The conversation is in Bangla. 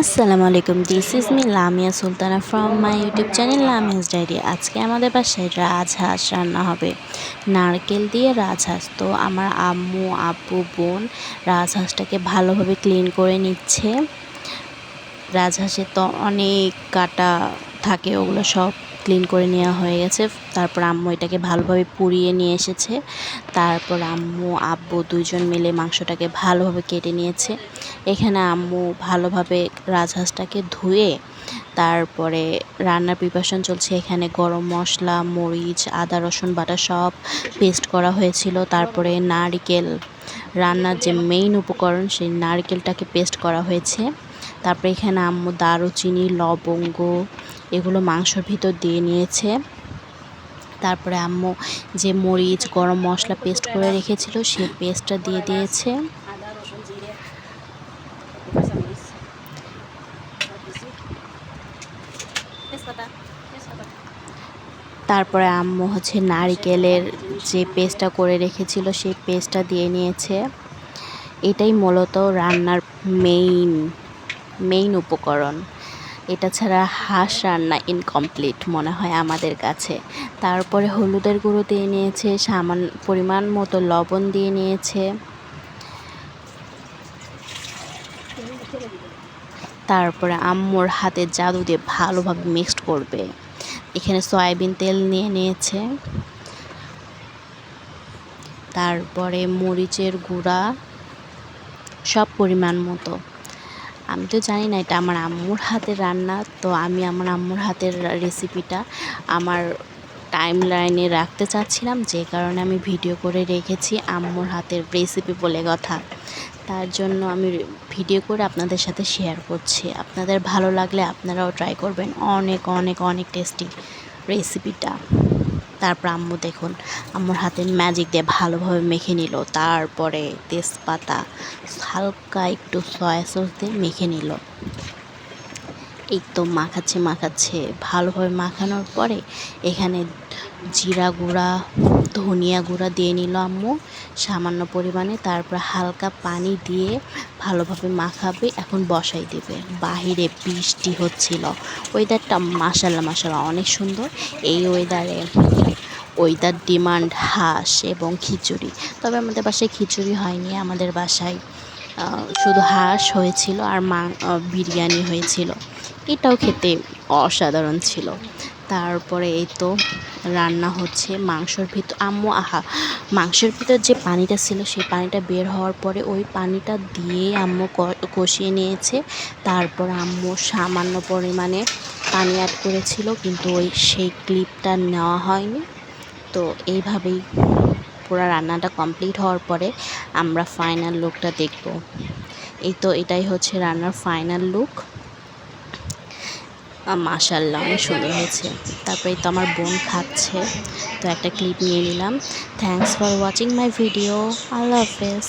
আসসালামু আলাইকুম, this is me Lamia Sultana from my YouTube channel Lamia's diary. আজকে আমাদের বাসায় রাজহাঁস রান্না হবে, নারকেল দিয়ে রাজহাঁস। তো আমার আম্মু, আব্বু, বোন রাজহাঁসটাকে ভালোভাবে ক্লিন করে নিচ্ছে। রাজহাঁসে তো অনেক কাটা থাকে, ওগুলো সব ক্লিন করে নেওয়া হয়ে গেছে। তারপর আম্মু এটাকে ভালোভাবে পুড়িয়ে নিয়ে এসেছে। তারপর আম্মু আব্বু দুইজন মিলে মাংসটাকে ভালোভাবে কেটে নিয়েছে। এখানে আম্মু ভালোভাবে রাজহাঁসটাকে ধুয়ে তারপরে রান্নার প্রিপারেশন চলছে। এখানে গরম মশলা, মরিচ, আদা রসুন বাটা সব পেস্ট করা হয়েছিল। তারপরে নারকেল, রান্নার যে মেইন উপকরণ সেই নারকেলটাকে পেস্ট করা হয়েছে। তারপরে এখানে আম্মু দারুচিনি, লবঙ্গ এগুলো মাংসর ভিতর দিয়ে নিয়েছে। তারপরে আম্মু যে মরিচ, গরম মশলা পেস্ট করে রেখেছিল সেই পেস্টটা দিয়ে দিয়েছে। তারপরে আম্মু নারকেলের যে পেস্টটা করে রেখেছিল সেই পেস্টটা দিয়ে নিয়েছে। এটাই মূলত রান্নার মেইন উপকরণ। এটা ছাড়া হাঁস রান্না ইনকমপ্লিট মনে হয় আমাদের কাছে। তারপরে হলুদের গুঁড়ো দিয়ে নিয়েছে, সামান্য পরিমাণ মতো লবণ দিয়ে নিয়েছে। তারপরে আম্মুর হাতের জাদু দিয়ে ভালোভাবে মিক্সড করবে। এখানে সয়াবিন তেল নিয়ে নিয়েছে। তারপরে মরিচের গুঁড়া সব পরিমাণ মতো। আমি তো জানি না এটা আমার আম্মুর হাতের রান্না, তো আমি আমার আম্মুর হাতের রেসিপিটা আমার টাইম লাইনে রাখতে চাচ্ছিলাম, যে কারণে আমি ভিডিও করে রেখেছি আম্মুর হাতের রেসিপি বলে কথা। তার জন্য আমি ভিডিও করে আপনাদের সাথে শেয়ার করছি। আপনাদের ভালো লাগলে আপনারাও ট্রাই করবেন, অনেক অনেক অনেক টেস্টি রেসিপিটা। তারপর আম্মু দেখুন আম্মুর হাতের ম্যাজিক দিয়ে ভালোভাবে মেখে নিল। তারপরে তেজপাতা, হালকা একটু সয়া সস দিয়ে মেখে নিল। এই তো মাখাচ্ছে ভালোভাবে মাখানোর পরে এখানে জিরা গুঁড়া, ধনিয়া গুঁড়া দিয়ে নিল আম্মু সামান্য পরিমাণে। তারপর হালকা পানি দিয়ে ভালোভাবে মাখাবে, এখন বসাই দেবে। বাহিরে বৃষ্টি হচ্ছিল, ওয়েদারটা মাশাআল্লাহ অনেক সুন্দর। এই ওয়েদার ডিমান্ড হাঁস এবং খিচুড়ি। তবে আমাদের বাসায় খিচুড়ি হয়নি, আমাদের বাসায় শুধু হাঁস হয়েছিল আর বিরিয়ানি হয়েছিল। এটাও খেতে অসাধারণ ছিল। তারপরে এই তো রান্না হচ্ছে মাংসর ভিতর। মাংসের ভিতর যে পানিটা ছিল সেই পানিটা বের হওয়ার পরে ওই পানিটা দিয়ে আম্মু কষিয়ে নিয়েছে। তারপর আম্মু সামান্য পরিমাণে পানি অ্যাড করেছিল, কিন্তু সেই ক্লিপটা নেওয়া হয়নি। তো এইভাবেই পুরো রান্নাটা কমপ্লিট হওয়ার পরে আমরা ফাইনাল লুকটা দেখব। এই তো এটাই হচ্ছে রান্নার ফাইনাল লুক। মাশাআল্লাহ অনেক সুন্দর হয়েছে। তারপরে তো আমার বোন খাচ্ছে, তো একটা ক্লিপ নিয়ে নিলাম। Thanks for watching my video. আল্লাহ হাফেজ।